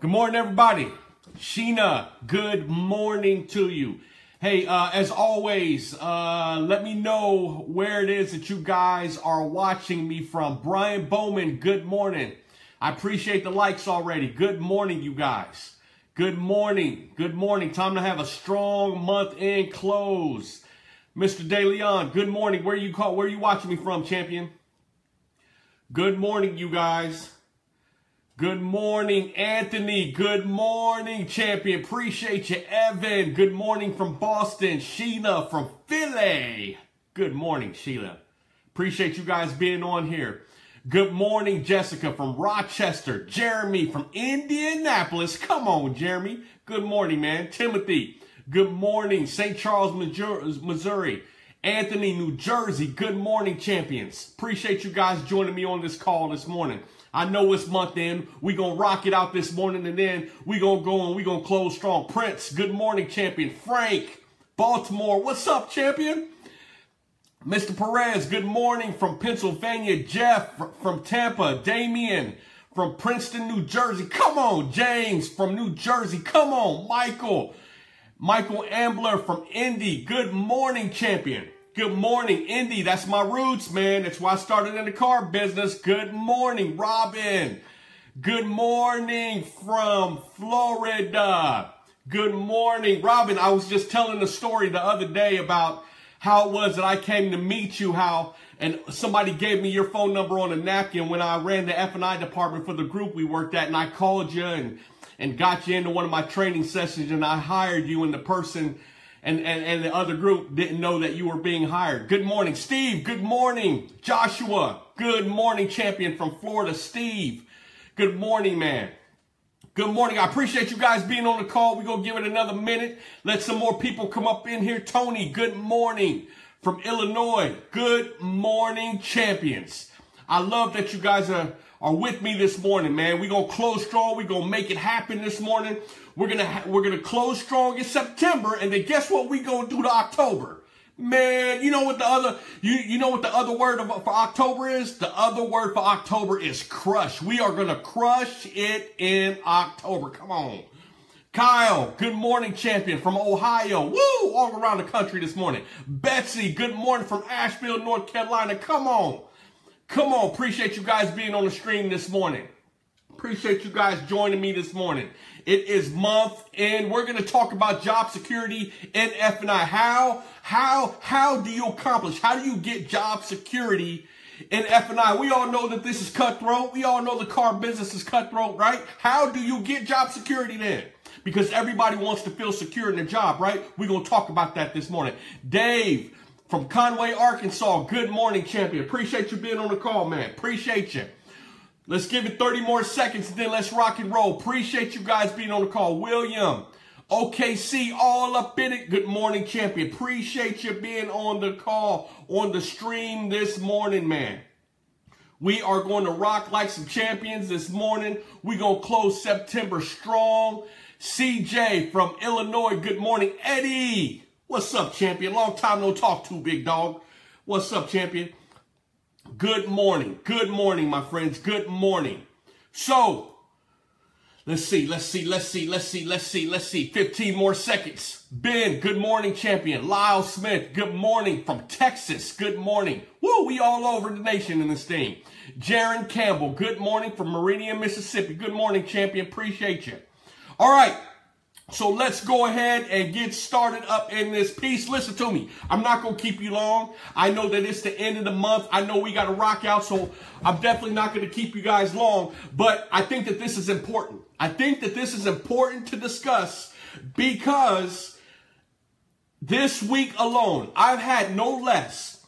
Good morning, everybody. Sheena, good morning to you. Hey, as always, let me know where it is that you guys are watching me from. Brian Bowman, good morning. I appreciate the likes already. Good morning, you guys. Good morning. Good morning. Time to have a strong month-end close. Mr. De Leon, good morning. Where are you watching me from, champion? Good morning, you guys. Good morning, Anthony. Good morning, champion. Appreciate you, Evan. Good morning from Boston. Sheila from Philly. Good morning, Sheila. Appreciate you guys being on here. Good morning, Jessica from Rochester. Jeremy from Indianapolis. Come on, Jeremy. Good morning, man. Timothy. Good morning, St. Charles, Missouri. Anthony, New Jersey. Good morning, champions. Appreciate you guys joining me on this call this morning. I know it's month end. We gonna rock it out this morning, and then we gonna go and we gonna close strong. Prince, good morning, champion. Frank, Baltimore, what's up, champion? Mr. Perez, good morning from Pennsylvania. Jeff from Tampa. Damien from Princeton, New Jersey. Come on, James from New Jersey. Come on, Michael Ambler from Indy. Good morning, champion. Good morning, Indy. That's my roots, man. That's why I started in the car business. Good morning, Robin. Good morning from Florida. Good morning, Robin. I was just telling a story the other day about how it was that I came to meet you, and somebody gave me your phone number on a napkin when I ran the F&I department for the group we worked at, and I called you and got you into one of my training sessions, and I hired you, and the person and the other group didn't know that you were being hired. Good morning, Steve. Good morning, Joshua. Good morning, champion from Florida, Steve. Good morning, man. Good morning. I appreciate you guys being on the call. We're going to give it another minute. Let some more people come up in here. Tony, good morning from Illinois. Good morning, champions. I love that you guys are with me this morning, man. We're going to close strong. We're going to make it happen this morning. We're going to close strong in September, and then guess what we going to do to October? Man, you know what the other word for October is? The other word for October is crush. We are going to crush it in October. Come on. Kyle, good morning, champion from Ohio. Woo! All around the country this morning. Betsy, good morning from Asheville, North Carolina. Come on. Come on. Appreciate you guys being on the stream this morning. Appreciate you guys joining me this morning. It is month end. We're going to talk about job security in F&I. How do you accomplish? How do you get job security in F&I? We all know that this is cutthroat. We all know the car business is cutthroat, right? How do you get job security then? Because everybody wants to feel secure in their job, right? We're going to talk about that this morning. Dave from Conway, Arkansas. Good morning, champion. Appreciate you being on the call, man. Appreciate you. Let's give it 30 more seconds, and then let's rock and roll. Appreciate you guys being on the call. William, OKC, all up in it. Good morning, champion. Appreciate you being on the call, on the stream this morning, man. We are going to rock like some champions this morning. We're going to close September strong. CJ from Illinois, good morning. Eddie, what's up, champion? Long time no talk to, big dog. What's up, champion? Good morning. Good morning, my friends. Good morning. So, let's see. 15 more seconds. Ben, good morning, champion. Lyle Smith, good morning from Texas. Good morning. Woo, we all over the nation in this thing. Jaron Campbell, good morning from Meridian, Mississippi. Good morning, champion. Appreciate you. All right. So let's go ahead and get started up in this piece. Listen to me. I'm not going to keep you long. I know that it's the end of the month. I know we got to rock out, so I'm definitely not going to keep you guys long. But I think that this is important. I think that this is important to discuss because this week alone, I've had no less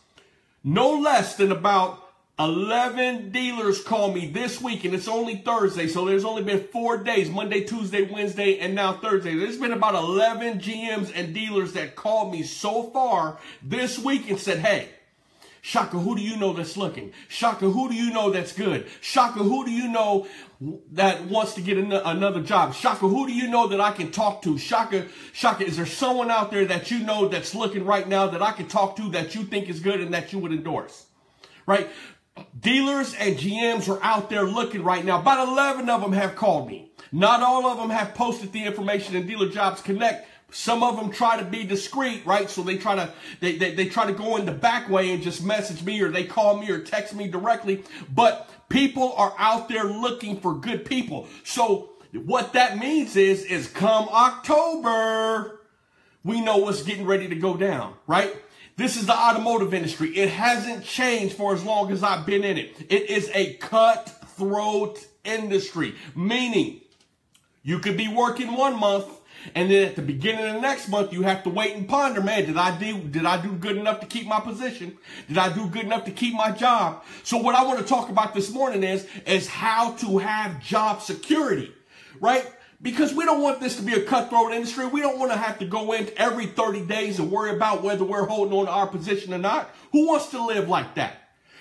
than about 11 dealers call me this week, and it's only Thursday, so there's only been 4 days, Monday, Tuesday, Wednesday, and now Thursday. There's been about 11 GMs and dealers that called me so far this week and said, hey, Shaka, who do you know that's looking? Shaka, who do you know that's good? Shaka, who do you know that wants to get another job? Shaka, who do you know that I can talk to? Shaka, is there someone out there that you know that's looking right now that I can talk to that you think is good and that you would endorse? Right? Dealers and GMs are out there looking right now. About 11 of them have called me. Not all of them have posted the information in Dealer Jobs Connect. Some of them try to be discreet, right? So they try to go in the back way and just message me, or they call me or text me directly. But people are out there looking for good people. So what that means is come October, we know what's getting ready to go down, right? This is the automotive industry. It hasn't changed for as long as I've been in it. It is a cutthroat industry, meaning you could be working 1 month, and then at the beginning of the next month, you have to wait and ponder, man, did I do good enough to keep my position? Did I do good enough to keep my job? So what I want to talk about this morning is how to have job security, right? Because we don't want this to be a cutthroat industry. We don't want to have to go in every 30 days and worry about whether we're holding on to our position or not. Who wants to live like that?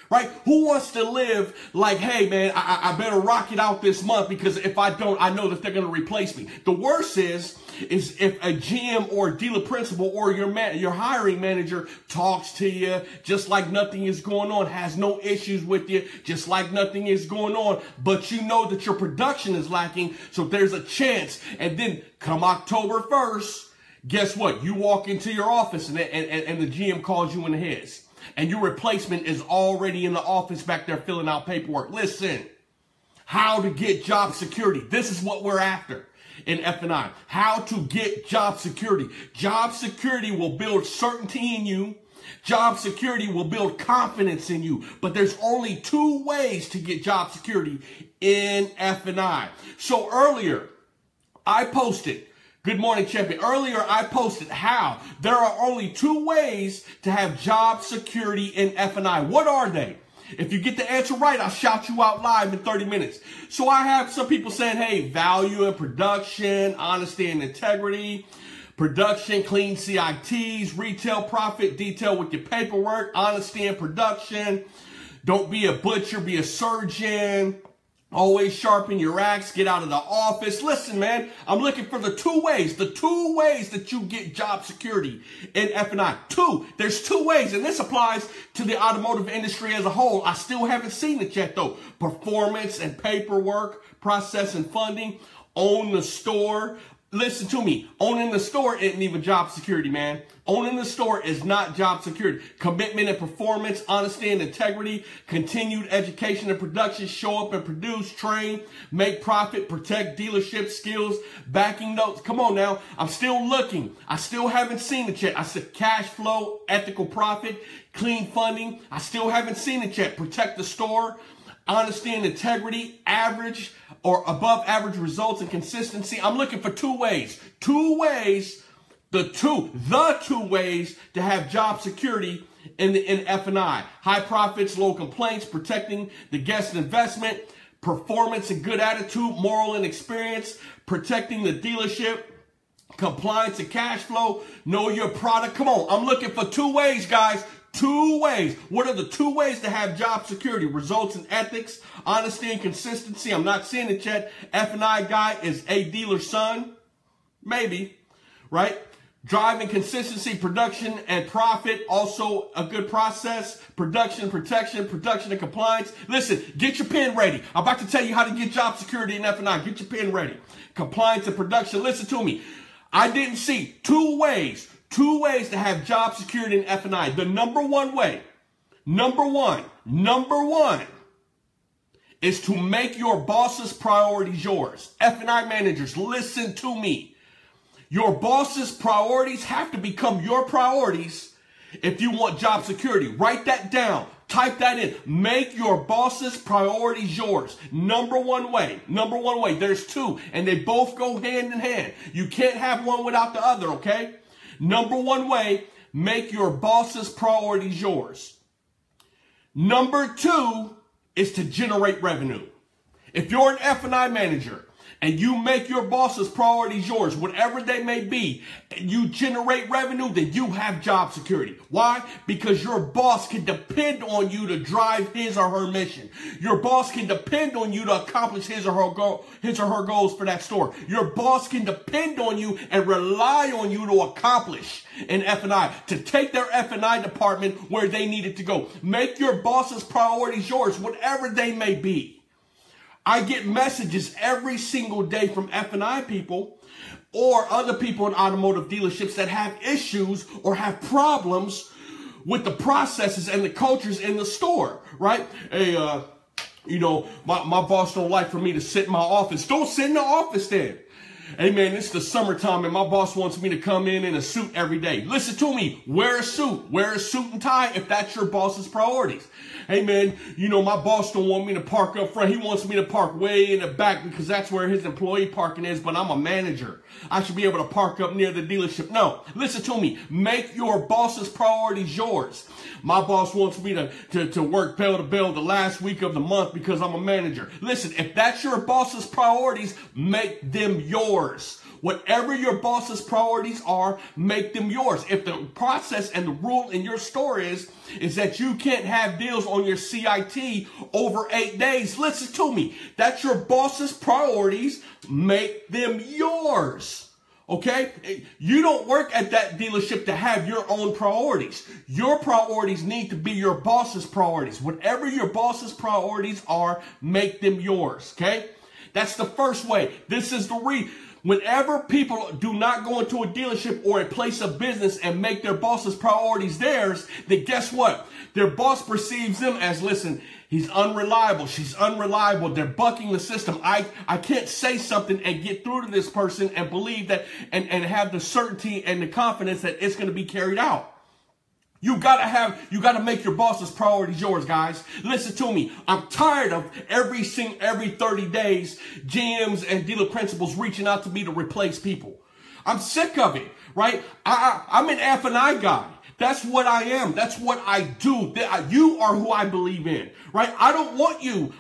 Right? Who wants to live like, hey, man, I better rock it out this month, because if I don't, I know that they're going to replace me. The worst is if a GM or a dealer principal or your hiring manager talks to you just like nothing is going on, has no issues with you, just like nothing is going on, but you know that your production is lacking, so there's a chance. And then come October 1st, guess what? You walk into your office and the GM calls you in the heads. And your replacement is already in the office back there filling out paperwork. Listen, how to get job security. This is what we're after in F&I. How to get job security. Job security will build certainty in you. Job security will build confidence in you. But there's only 2 ways to get job security in F&I. So earlier, I posted, good morning, champion. Earlier, I posted how there are only 2 ways to have job security in F&I. What are they? If you get the answer right, I'll shout you out live in 30 minutes. So I have some people saying, hey, value and production, honesty and integrity, production, clean CITs, retail profit, detail with your paperwork, honesty and production. Don't be a butcher, be a surgeon. Always sharpen your axe, get out of the office. Listen, man, I'm looking for the 2 ways that you get job security in F&I. There's 2 ways, and this applies to the automotive industry as a whole. I still haven't seen it yet, though. Performance and paperwork, process and funding, own the store. Listen to me. Owning the store isn't even job security, man. Owning the store is not job security. Commitment and performance, honesty and integrity, continued education and production, show up and produce, train, make profit, protect dealership skills, backing notes. Come on now. I'm still looking. I still haven't seen it yet. I said cash flow, ethical profit, clean funding. I still haven't seen it yet. Protect the store, honesty and integrity, average or above average results and consistency. I'm looking for 2 ways. 2 ways, the two ways to have job security in F&I. High profits, low complaints, protecting the guest investment, performance and good attitude, moral and experience, protecting the dealership, compliance and cash flow, know your product. Come on, I'm looking for 2 ways, guys. 2 ways. What are the 2 ways to have job security? Results and ethics, honesty and consistency. I'm not seeing it yet. F&I guy is a dealer's son. Maybe, right? Drive and consistency, production and profit. Also a good process. Production, protection, production and compliance. Listen, get your pen ready. I'm about to tell you how to get job security in F&I. Get your pen ready. Compliance and production. Listen to me. I didn't see 2 ways. 2 ways to have job security in F&I. The number one way, number one, is to make your boss's priorities yours. F&I managers, listen to me. Your boss's priorities have to become your priorities if you want job security. Write that down. Type that in. Make your boss's priorities yours. Number one way. There's 2, and they both go hand in hand. You can't have one without the other, okay? Number one way, make your boss's priorities yours. Number 2 is to generate revenue. If you're an F&I manager, and you make your boss's priorities yours, whatever they may be, and you generate revenue, then you have job security. Why? Because your boss can depend on you to drive his or her mission. Your boss can depend on you to accomplish his or her goals for that store. Your boss can depend on you and rely on you to accomplish in F&I, to take their F&I department where they need it to go. Make your boss's priorities yours, whatever they may be. I get messages every single day from F&I people or other people in automotive dealerships that have issues or have problems with the processes and the cultures in the store, right? Hey, you know, my boss don't like for me to sit in my office. Don't sit in the office then. Hey man, it's the summertime and my boss wants me to come in a suit every day. Listen to me, wear a suit and tie if that's your boss's priorities. Hey man, you know, my boss don't want me to park up front. He wants me to park way in the back because that's where his employee parking is, but I'm a manager. I should be able to park up near the dealership. No, listen to me, make your boss's priorities yours. My boss wants me to work bell to bell the last week of the month because I'm a manager. Listen, if that's your boss's priorities, make them yours. Whatever your boss's priorities are, make them yours. If the process and the rule in your store is that you can't have deals on your CIT over 8 days, listen to me. That's your boss's priorities. Make them yours. Okay? You don't work at that dealership to have your own priorities. Your priorities need to be your boss's priorities. Whatever your boss's priorities are, make them yours. Okay? That's the first way. This is the reason. Whenever people do not go into a dealership or a place of business and make their boss's priorities theirs, then guess what? Their boss perceives them as, listen, he's unreliable. She's unreliable. They're bucking the system. I can't say something and get through to this person and believe that and have the certainty and the confidence that it's going to be carried out. You gotta make your boss's priorities yours, guys. Listen to me. I'm tired of every 30 days, GMs and dealer principals reaching out to me to replace people. I'm sick of it, right? I'm an F&I guy. That's what I am. That's what I do. You are who I believe in, right? I don't want you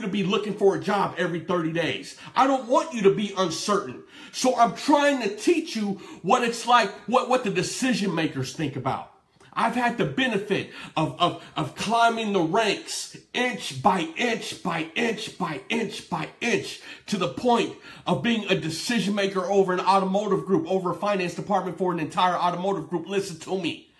to be looking for a job every 30 days. I don't want you to be uncertain. So I'm trying to teach you what it's like, what the decision makers think about. I've had the benefit of climbing the ranks inch by inch by inch by inch by inch to the point of being a decision maker over an automotive group, over a finance department for an entire automotive group. Listen to me.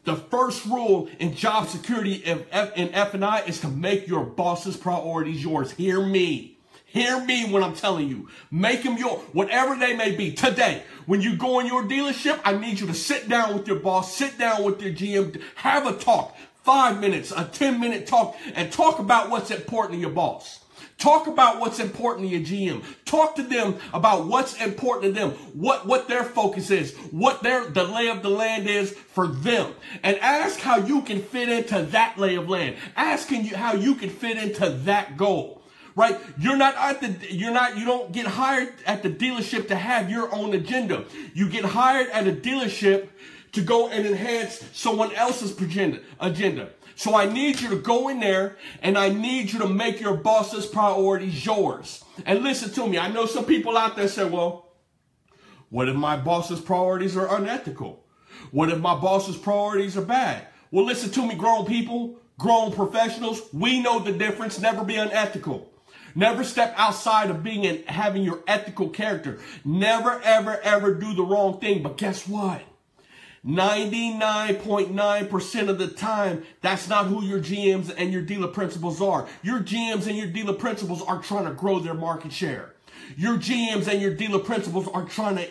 The first rule in job security in F&I is to make your boss's priorities yours. Hear me. Hear me when I'm telling you. Make them yours, whatever they may be. Today, when you go in your dealership, I need you to sit down with your boss, sit down with your GM, have a talk, 5 minutes, a 10-minute talk, and talk about what's important to your boss. Talk about what's important to your GM. Talk to them about what's important to them, what their focus is, what the lay of the land is for them. And ask how you can fit into that lay of land. Ask how you can fit into that goal. Right? You don't get hired at the dealership to have your own agenda. You get hired at a dealership to go and enhance someone else's agenda. So I need you to go in there and I need you to make your boss's priorities yours. And listen to me. I know some people out there say, well, what if my boss's priorities are unethical? What if my boss's priorities are bad? Well, listen to me, grown people, grown professionals. We know the difference. Never be unethical. Never step outside of being and having your ethical character. Never, ever, ever do the wrong thing. But guess what? 99.9% of the time, that's not who your GMs and your dealer principals are. Your GMs and your dealer principals are trying to grow their market share. Your GMs and your dealer principals are trying to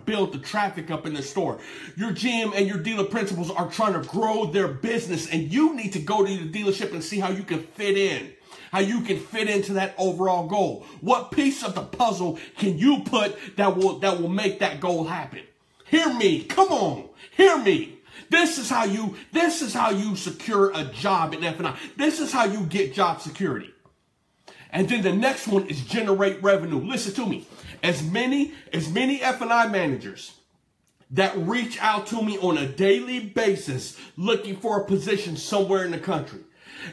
build the traffic up in the store. Your GM and your dealer principals are trying to grow their business, and you need to go to the dealership and see how you can fit in. How you can fit into that overall goal. What piece of the puzzle can you put that will make that goal happen? Hear me. Come on. Hear me. This is how you secure a job in F&I. This is how you get job security. And then the next one is generate revenue. Listen to me. As many F&I managers that reach out to me on a daily basis looking for a position somewhere in the country,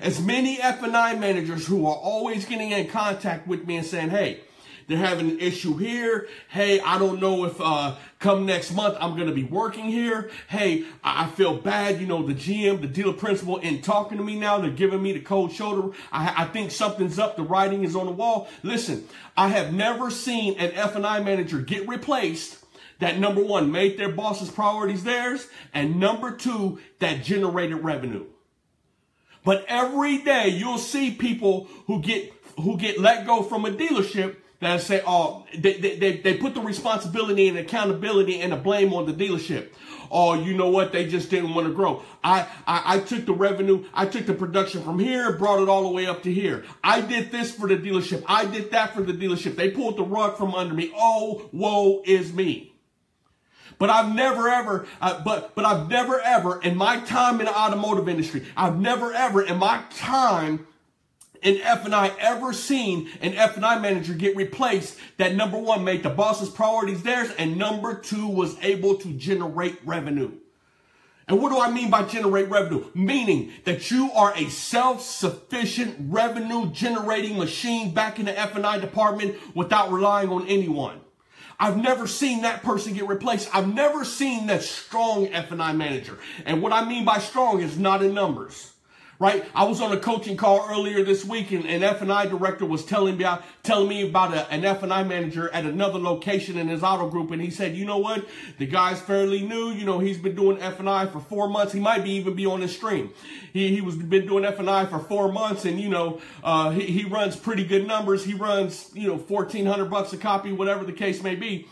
as many F&I managers who are always getting in contact with me and saying, hey, they're having an issue here. Hey, I don't know if come next month I'm going to be working here. Hey, I feel bad. You know, the GM, the dealer principal, ain't talking to me now. They're giving me the cold shoulder. I think something's up. The writing is on the wall. Listen, I have never seen an F&I manager get replaced that, number one, made their boss's priorities theirs, and number two, that generated revenue. But every day you'll see people who get let go from a dealership that say, oh, they put the responsibility and accountability and the blame on the dealership. Oh, you know what? They just didn't want to grow. I took the revenue, I took the production from here, brought it all the way up to here. I did this for the dealership. I did that for the dealership. They pulled the rug from under me. Oh, woe is me. But I've never ever, I've never ever in my time in the automotive industry, I've never ever in my time in F&I ever seen an F&I manager get replaced that, number one, made the boss's priorities theirs, and number two, was able to generate revenue. And what do I mean by generate revenue? Meaning that you are a self-sufficient revenue generating machine back in the F&I department without relying on anyone. I've never seen that person get replaced. I've never seen that strong F&I manager. And what I mean by strong is not in numbers, right? I was on a coaching call earlier this week, and an F&I director was telling me about an F&I manager at another location in his auto group. And he said, you know what? The guy's fairly new. You know, he's been doing F&I for 4 months. He might even be on his stream. He was been doing F&I for 4 months, and, you know, he runs pretty good numbers. He runs, you know, $1,400 a copy, whatever the case may be.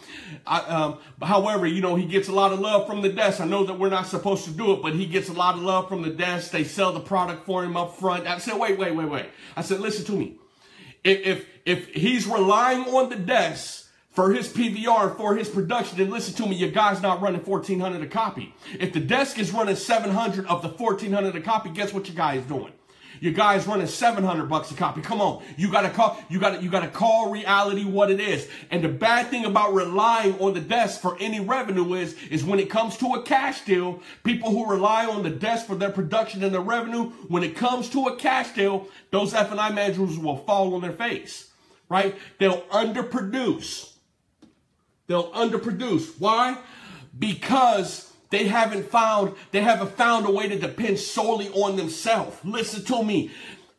However, you know, he gets a lot of love from the desk. I know that we're not supposed to do it, but he gets a lot of love from the desk. They sell the product for him up front. I said, wait. I said, listen to me. If he's relying on the desk for his PVR, for his production, then listen to me, your guy's not running $1,400 a copy. If the desk is running $700 of the $1,400 a copy, guess what your guy is doing? Your guy is running $700 a copy. Come on. You gotta call reality what it is. And the bad thing about relying on the desk for any revenue is when it comes to a cash deal, people who rely on the desk for their production and their revenue, when it comes to a cash deal, those F&I managers will fall on their face, right? They'll underproduce. Why? Because they haven't found a way to depend solely on themselves. Listen to me.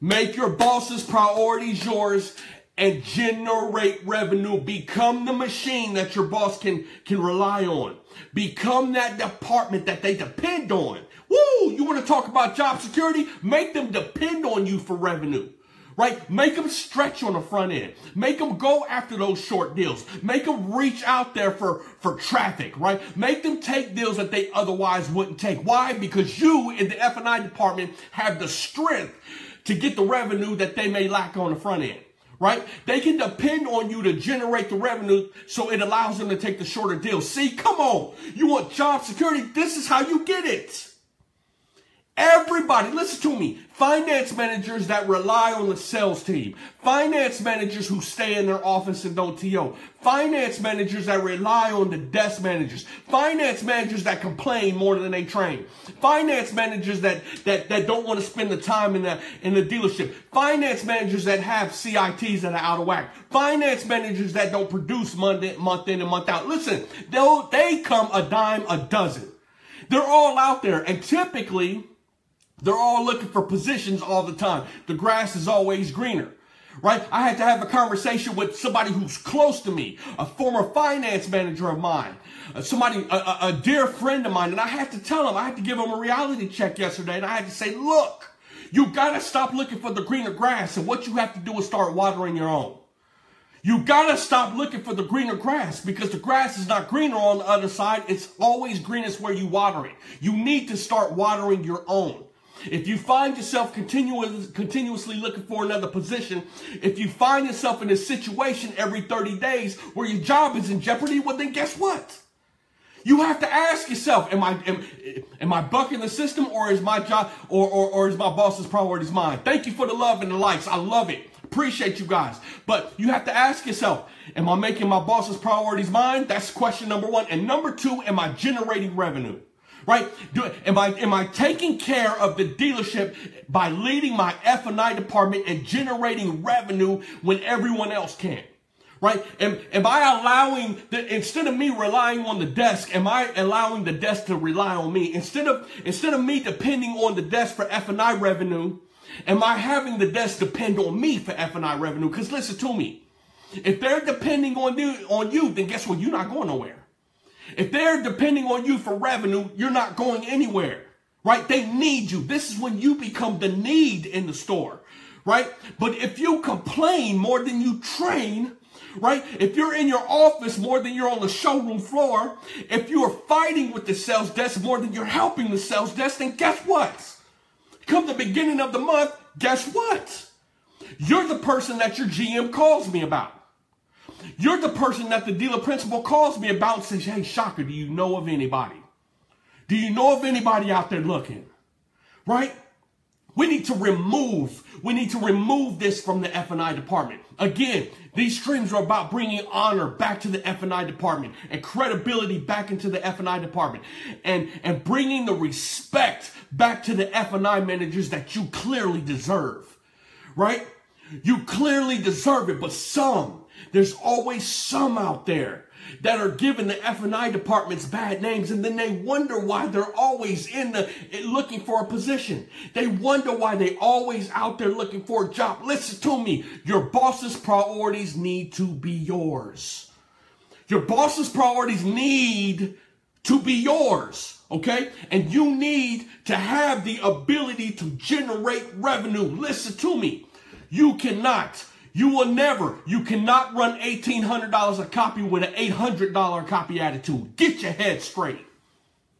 Make your boss's priorities yours and generate revenue. Become the machine that your boss can rely on. Become that department that they depend on. Woo! You want to talk about job security? Make them depend on you for revenue. Right? Make them stretch on the front end. Make them go after those short deals. Make them reach out there for traffic, right? Make them take deals that they otherwise wouldn't take. Why? Because you in the F&I department have the strength to get the revenue that they may lack on the front end, right? They can depend on you to generate the revenue, so it allows them to take the shorter deals. See, come on. You want job security? This is how you get it. Everybody, listen to me. Finance managers that rely on the sales team. Finance managers who stay in their office and don't TO. Finance managers that rely on the desk managers. Finance managers that complain more than they train. Finance managers that don't want to spend the time in the dealership. Finance managers that have CITs that are out of whack. Finance managers that don't produce month in and month out. Listen, they come a dime a dozen. They're all out there, and typically they're all looking for positions all the time. The grass is always greener, right? I had to have a conversation with somebody who's close to me, a former finance manager of mine, a dear friend of mine, and I had to tell him, I had to give him a reality check yesterday, and I had to say, look, you got to stop looking for the greener grass, and what you have to do is start watering your own. You got to stop looking for the greener grass, because the grass is not greener on the other side. It's always greenest where you water it. You need to start watering your own. If you find yourself continuously looking for another position, if you find yourself in a situation every 30 days where your job is in jeopardy, well, then guess what? You have to ask yourself, am I bucking the system, or is my job or is my boss's priorities mine? Thank you for the love and the likes. I love it. Appreciate you guys. But you have to ask yourself, am I making my boss's priorities mine? That's question number one. And number two, am I generating revenue? Right? Am I taking care of the dealership by leading my F&I department and generating revenue when everyone else can't? right? Am I allowing, instead of me relying on the desk, am I allowing the desk to rely on me? Instead of me depending on the desk for F&I revenue, am I having the desk depend on me for F&I revenue? Because listen to me. If they're depending on you, then guess what? You're not going nowhere. If they're depending on you for revenue, you're not going anywhere, right? They need you. This is when you become the need in the store, right? But if you complain more than you train, right? If you're in your office more than you're on the showroom floor, if you're fighting with the sales desk more than you're helping the sales desk, then guess what? Come the beginning of the month, guess what? You're the person that your GM calls me about. You're the person that the dealer principal calls me about and says, hey, Shaka, do you know of anybody? Do you know of anybody out there looking? Right? We need to remove this from the F&I department. Again, these streams are about bringing honor back to the F&I department and credibility back into the F&I department and bringing the respect back to the F&I managers that you clearly deserve, right? You clearly deserve it, but there's always some out there that are giving the F&I departments bad names, and then they wonder why they're always looking for a position. They wonder why they always out there looking for a job. Listen to me. Your boss's priorities need to be yours. Your boss's priorities need to be yours, okay? And you need to have the ability to generate revenue. Listen to me. You cannot run $1,800 a copy with an $800 copy attitude. Get your head straight.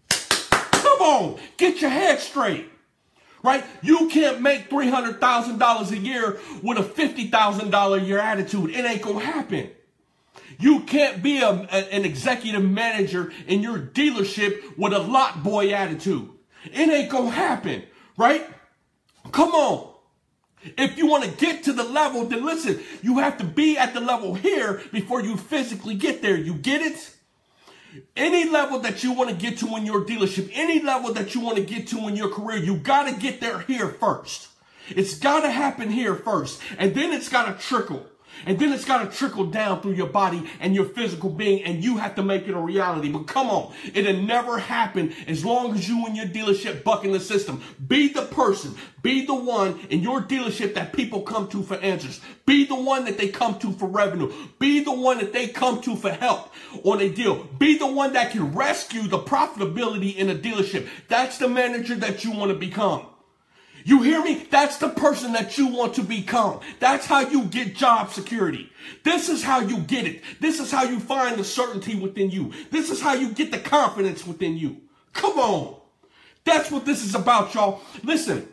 Come on, get your head straight. Right? You can't make $300,000 a year with a $50,000 a year attitude. It ain't gonna happen. You can't be an executive manager in your dealership with a lot boy attitude. It ain't gonna happen, right? Come on. If you want to get to the level, then listen, you have to be at the level here before you physically get there. You get it? Any level that you want to get to in your dealership, any level that you want to get to in your career, you got to get there here first. It's got to happen here first. And then it's got to trickle. And then it's got to trickle down through your body and your physical being, and you have to make it a reality. But come on, it'll never happen as long as you and your dealership bucking the system. Be the person, be the one in your dealership that people come to for answers. Be the one that they come to for revenue. Be the one that they come to for help on a deal. Be the one that can rescue the profitability in a dealership. That's the manager that you want to become. You hear me? That's the person that you want to become. That's how you get job security. This is how you get it. This is how you find the certainty within you. This is how you get the confidence within you. Come on. That's what this is about, y'all. Listen,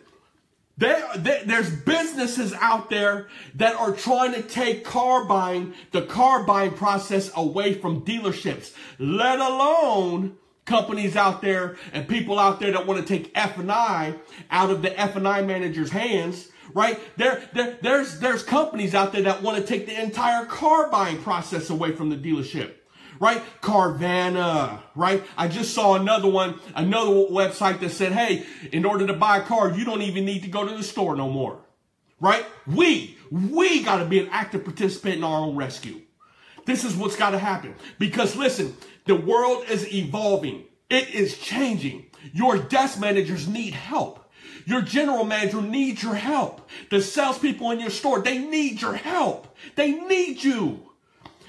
there's businesses out there that are trying to take the car buying process away from dealerships, let alone companies out there and people out there that want to take F&I out of the F&I manager's hands, right? There's companies out there that want to take the entire car buying process away from the dealership, right? Carvana, right? I just saw another website that said, hey, in order to buy a car, you don't even need to go to the store no more, right? We got to be an active participant in our own rescue. This is what's got to happen. Because listen, the world is evolving. It is changing. Your desk managers need help. Your general manager needs your help. The salespeople in your store, they need your help. They need you.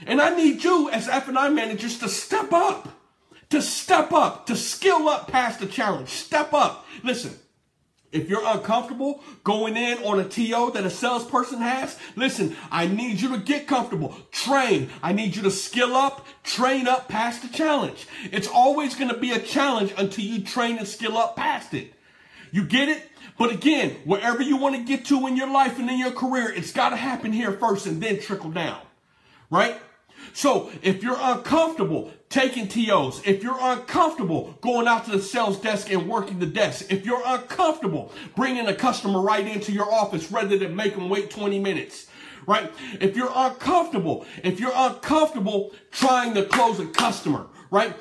And I need you as F&I managers to step up, to skill up past the challenge. Step up. Listen. If you're uncomfortable going in on a TO that a salesperson has, listen, I need you to get comfortable. Train. I need you to skill up, train up past the challenge. It's always going to be a challenge until you train and skill up past it. You get it? But again, wherever you want to get to in your life and in your career, it's got to happen here first and then trickle down, right? So if you're uncomfortable taking TOs, if you're uncomfortable going out to the sales desk and working the desk, if you're uncomfortable bringing a customer right into your office rather than make them wait 20 minutes, right? If you're uncomfortable trying to close a customer, right?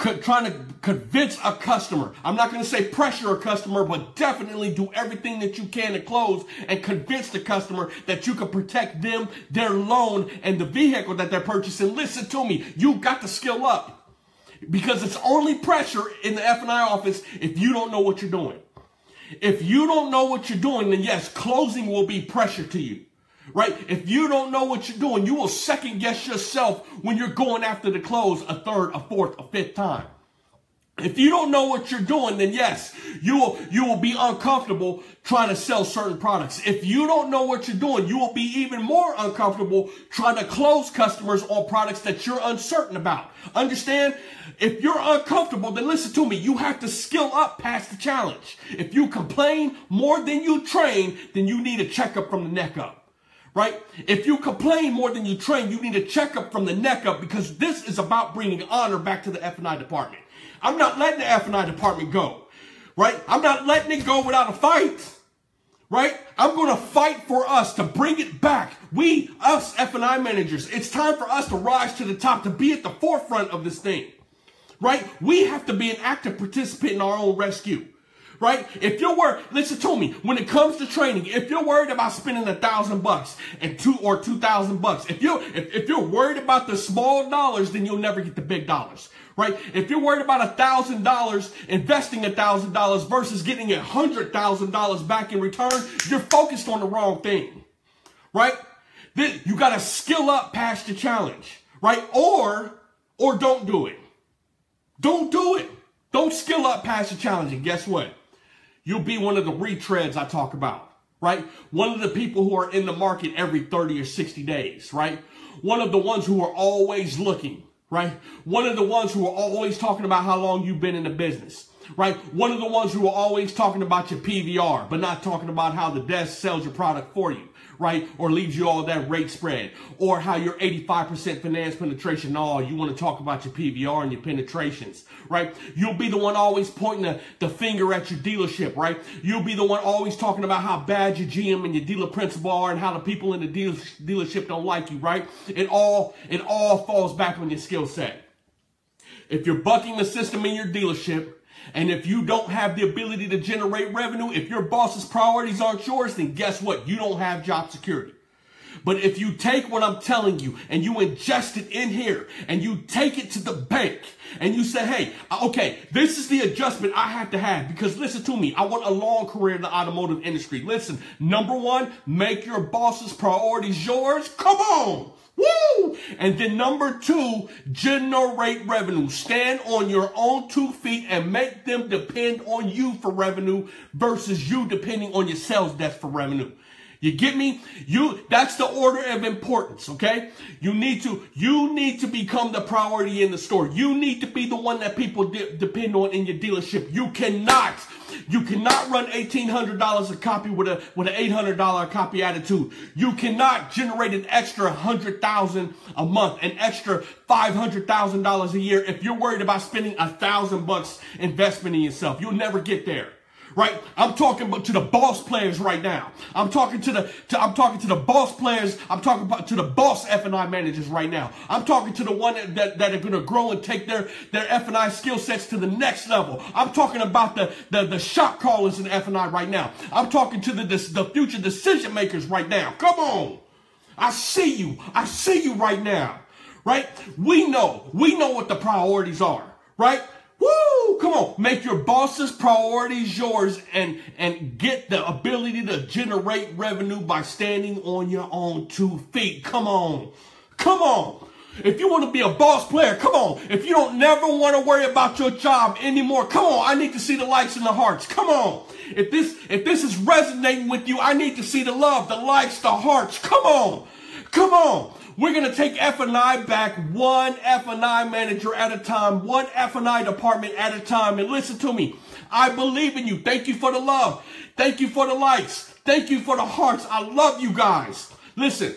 trying to convince a customer. I'm not going to say pressure a customer, but definitely do everything that you can to close and convince the customer that you can protect them, their loan, and the vehicle that they're purchasing. Listen to me. You got to skill up, because it's only pressure in the F&I office if you don't know what you're doing. If you don't know what you're doing, then yes, closing will be pressure to you. Right? If you don't know what you're doing, you will second guess yourself when you're going after the close a third, a fourth, a fifth time. If you don't know what you're doing, then yes, you will be uncomfortable trying to sell certain products. If you don't know what you're doing, you will be even more uncomfortable trying to close customers on products that you're uncertain about. Understand? If you're uncomfortable, then listen to me. You have to skill up past the challenge. If you complain more than you train, then you need a checkup from the neck up. Right? If you complain more than you train, you need a checkup from the neck up, because this is about bringing honor back to the F&I department. I'm not letting the F&I department go. Right? I'm not letting it go without a fight. Right? I'm going to fight for us to bring it back. Us F&I managers, it's time for us to rise to the top, to be at the forefront of this thing. Right? We have to be an active participant in our own rescue. Right? If you're worried, listen to me, when it comes to training, if you're worried about spending $1,000 and $2,000, if you're worried about the small dollars, then you'll never get the big dollars. Right? If you're worried about $1,000, investing $1,000 versus getting $100,000 back in return, you're focused on the wrong thing. Right? You got to skill up past the challenge. Right? Or don't do it. Don't do it. Don't skill up past the challenge. And guess what? You'll be one of the retreads I talk about, right? One of the people who are in the market every 30 or 60 days, right? One of the ones who are always looking, right? One of the ones who are always talking about how long you've been in the business, right? One of the ones who are always talking about your PVR, but not talking about how the desk sells your product for you, right? Or leaves you all that rate spread, or how you're 85% finance penetration. No, you want to talk about your PVR and your penetrations, right? You'll be the one always pointing the finger at your dealership, right? You'll be the one always talking about how bad your GM and your dealer principal are and how the people in the dealership don't like you, right? It all falls back on your skill set. If you're bucking the system in your dealership, and if you don't have the ability to generate revenue, if your boss's priorities aren't yours, then guess what? You don't have job security. But if you take what I'm telling you and you ingest it in here and you take it to the bank and you say, hey, okay, this is the adjustment I have to have, because listen to me, I want a long career in the automotive industry. Listen, number one, make your boss's priorities yours. Come on. Woo! And then number two, generate revenue. Stand on your own 2 feet and make them depend on you for revenue versus you depending on your sales desk for revenue. You get me? That's the order of importance, okay? You need to become the priority in the store. You need to be the one that people depend on in your dealership. You cannot run $1,800 a copy with an $800 copy attitude. You cannot generate an extra $100,000 a month, an extra $500,000 a year if you're worried about spending $1,000 investment in yourself. You'll never get there. Right? I'm talking to the boss players right now. I'm talking to the boss players. I'm talking to the boss F&I managers right now. I'm talking to the one that are going to grow and take their F&I skill sets to the next level. I'm talking about the shop callers in F&I right now. I'm talking to the future decision makers right now. Come on. I see you. I see you right now. Right? We know what the priorities are. Right? Woo! Come on. Make your boss's priorities yours and get the ability to generate revenue by standing on your own 2 feet. Come on. Come on. If you want to be a boss player, come on. If you don't never want to worry about your job anymore, come on. I need to see the likes and the hearts. Come on. If this is resonating with you, I need to see the love, the likes, the hearts. Come on. Come on. We're going to take F&I back one F&I manager at a time, one F&I department at a time. And listen to me. I believe in you. Thank you for the love. Thank you for the likes. Thank you for the hearts. I love you guys. Listen,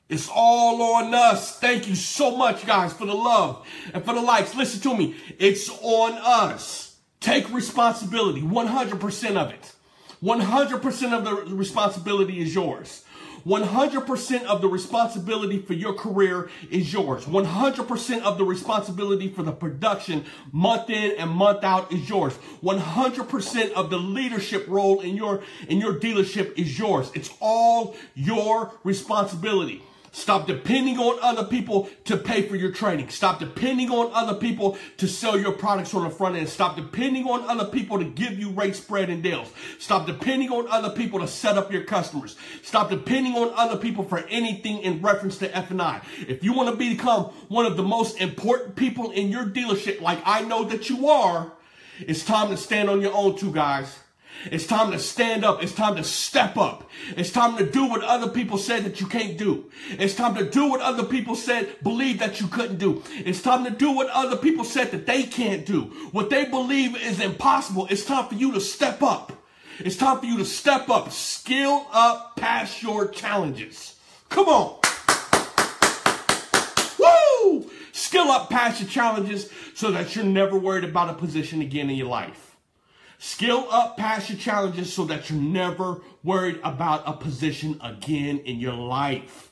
it's all on us. Thank you so much, guys, for the love and for the likes. Listen to me. It's on us. Take responsibility, 100% of it. 100% of the responsibility is yours. 100% of the responsibility for your career is yours. 100% of the responsibility for the production month in and month out is yours. 100% of the leadership role in your dealership is yours. It's all your responsibility. Stop depending on other people to pay for your training. Stop depending on other people to sell your products on the front end. Stop depending on other people to give you rate spread and deals. Stop depending on other people to set up your customers. Stop depending on other people for anything in reference to F&I. If you want to become one of the most important people in your dealership, like I know that you are, it's time to stand on your own too, guys. It's time to stand up. It's time to step up. It's time to do what other people said that you can't do. It's time to do what other people said, believe that you couldn't do. It's time to do what other people said that they can't do. What they believe is impossible. It's time for you to step up. It's time for you to step up. Skill up past your challenges. Come on. Woo! Skill up past your challenges so that you're never worried about a position again in your life. Skill up past your challenges so that you're never worried about a position again in your life.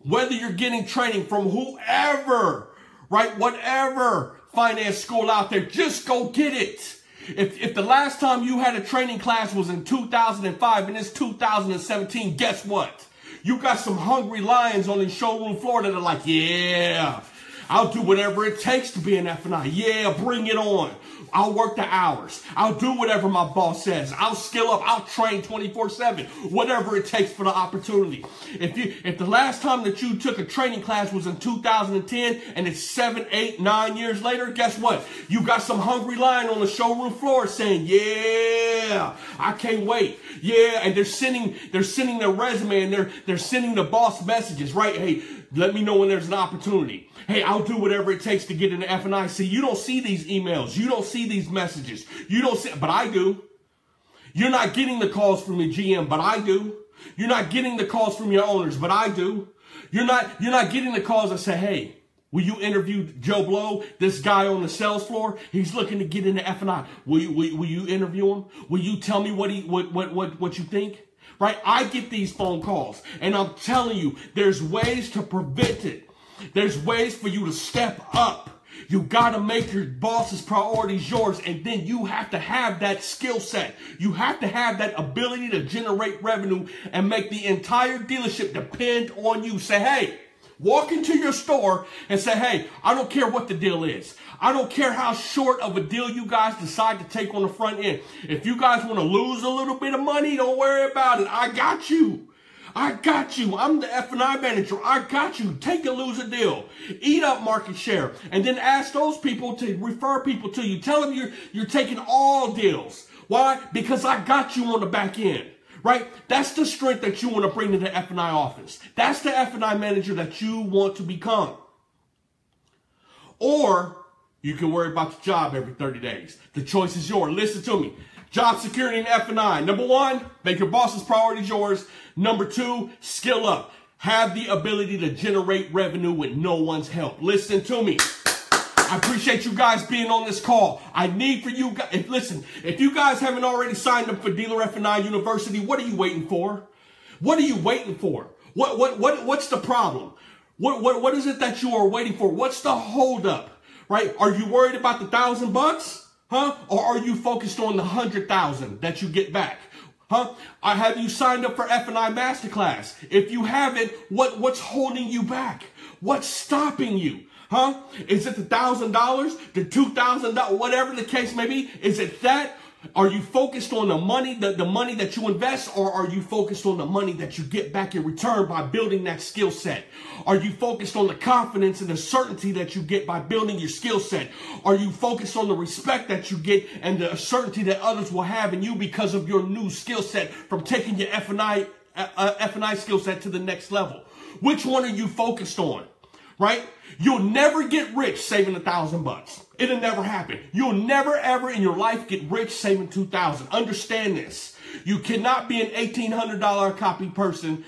Whether you're getting training from whoever, right, whatever finance school out there, just go get it. If the last time you had a training class was in 2005 and it's 2017, guess what? You got some hungry lions on the showroom floor that are like, yeah, I'll do whatever it takes to be an F&I. Yeah, bring it on. I'll work the hours. I'll do whatever my boss says. I'll skill up. I'll train 24/7. Whatever it takes for the opportunity. If the last time that you took a training class was in 2010 and it's 7, 8, 9 years later, guess what? You got some hungry lion on the showroom floor saying, yeah, I can't wait. Yeah, and they're sending their resume and they're sending the boss messages, right? Hey, let me know when there's an opportunity. Hey, I'll do whatever it takes to get into F&I. See, you don't see these emails. You don't see these messages. You don't see, but I do. You're not getting the calls from your GM, but I do. You're not getting the calls from your owners, but I do. You're not getting the calls that say, hey, will you interview Joe Blow, this guy on the sales floor? He's looking to get into F&I. Will you interview him? Will you tell me what you think? Right? I get these phone calls, and I'm telling you, there's ways to prevent it. There's ways for you to step up. You got to make your boss's priorities yours, and then you have to have that skill set. You have to have that ability to generate revenue and make the entire dealership depend on you. Say, hey, walk into your store and say, hey, I don't care what the deal is. I don't care how short of a deal you guys decide to take on the front end. If you guys want to lose a little bit of money, don't worry about it. I got you. I got you. I'm the F&I manager. I got you. Take a loser deal. Eat up market share. And then ask those people to refer people to you. Tell them you're taking all deals. Why? Because I got you on the back end. Right? That's the strength that you want to bring to the F&I office. That's the F&I manager that you want to become. Or you can worry about your job every 30 days. The choice is yours. Listen to me. Job security in F&I. Number one, make your boss's priorities yours. Number two, skill up. Have the ability to generate revenue with no one's help. Listen to me. I appreciate you guys being on this call. I need for you guys, listen, if you guys haven't already signed up for Dealer F&I University, what are you waiting for? What are you waiting for? What's the problem? What is it that you are waiting for? What's the holdup? Right? Are you worried about the $1,000? Huh? Or are you focused on the 100,000 that you get back? Huh? Have you signed up for F&I Masterclass? If you haven't, what's holding you back? What's stopping you? Huh? Is it the $1,000, the $2,000, whatever the case may be? Is it that? Are you focused on the money, the money that you invest, or are you focused on the money that you get back in return by building that skill set? Are you focused on the confidence and the certainty that you get by building your skill set? Are you focused on the respect that you get and the certainty that others will have in you because of your new skill set from taking your F&I skill set to the next level? Which one are you focused on? Right? You'll never get rich saving $1,000. It'll never happen. You'll never ever in your life get rich saving $2,000. Understand this. You cannot be an $1,800 copy person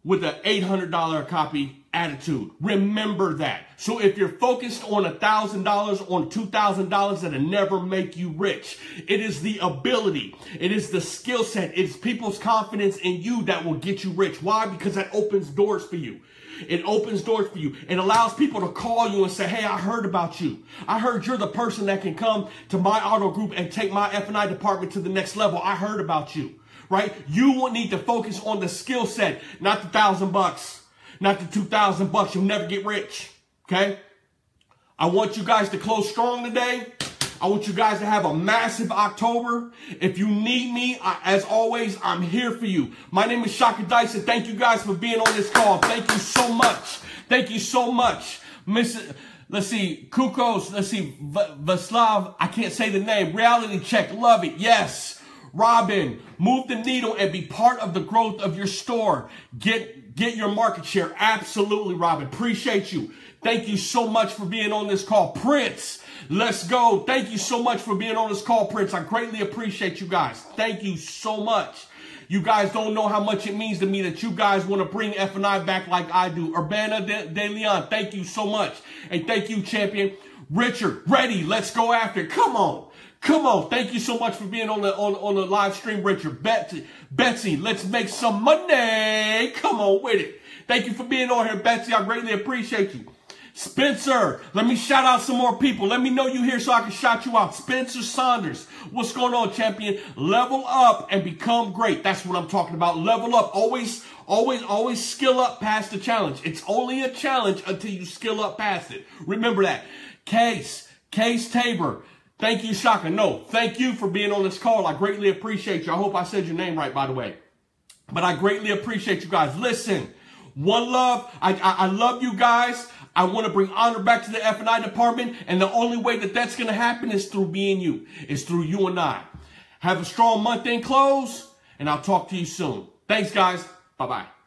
with an $800 copy attitude. Remember that. So if you're focused on $1,000, on $2,000, that'll never make you rich. It is the ability. It is the skill set. It's people's confidence in you that will get you rich. Why? Because that opens doors for you. It opens doors for you. It allows people to call you and say, hey, I heard about you. I heard you're the person that can come to my auto group and take my F&I department to the next level. I heard about you, right? You will need to focus on the skill set, not the $1,000, not the $2,000. You'll never get rich, okay? I want you guys to close strong today. I want you guys to have a massive October. If you need me, as always, I'm here for you. My name is Shaka Dyson. Thank you guys for being on this call. Thank you so much. Thank you so much. Let's see, Kukos, let's see, Vaslav, I can't say the name. Reality Check, love it, yes. Robin, move the needle and be part of the growth of your store. Get your market share. Absolutely, Robin. Appreciate you. Thank you so much for being on this call. Prince, let's go. Thank you so much for being on this call, Prince. I greatly appreciate you guys. Thank you so much. You guys don't know how much it means to me that you guys want to bring F&I back like I do. Urbana De Leon, thank you so much. And thank you, champion. Richard, ready. Let's go after it. Come on. Come on. Thank you so much for being on the live stream, Richard. Betsy, let's make some money. Come on with it. Thank you for being on here, Betsy. I greatly appreciate you. Spencer, let me shout out some more people. Let me know you here so I can shout you out. Spencer Saunders, what's going on, champion? Level up and become great. That's what I'm talking about. Level up. Always skill up past the challenge. It's only a challenge until you skill up past it. Remember that. Case Tabor. Thank you, Shaka. No, thank you for being on this call. I greatly appreciate you. I hope I said your name right, by the way. But I greatly appreciate you guys. Listen, one love. I love you guys. I want to bring honor back to the F&I department. And the only way that that's going to happen is through being you. It's through you and I. Have a strong month-end close. And I'll talk to you soon. Thanks, guys. Bye-bye.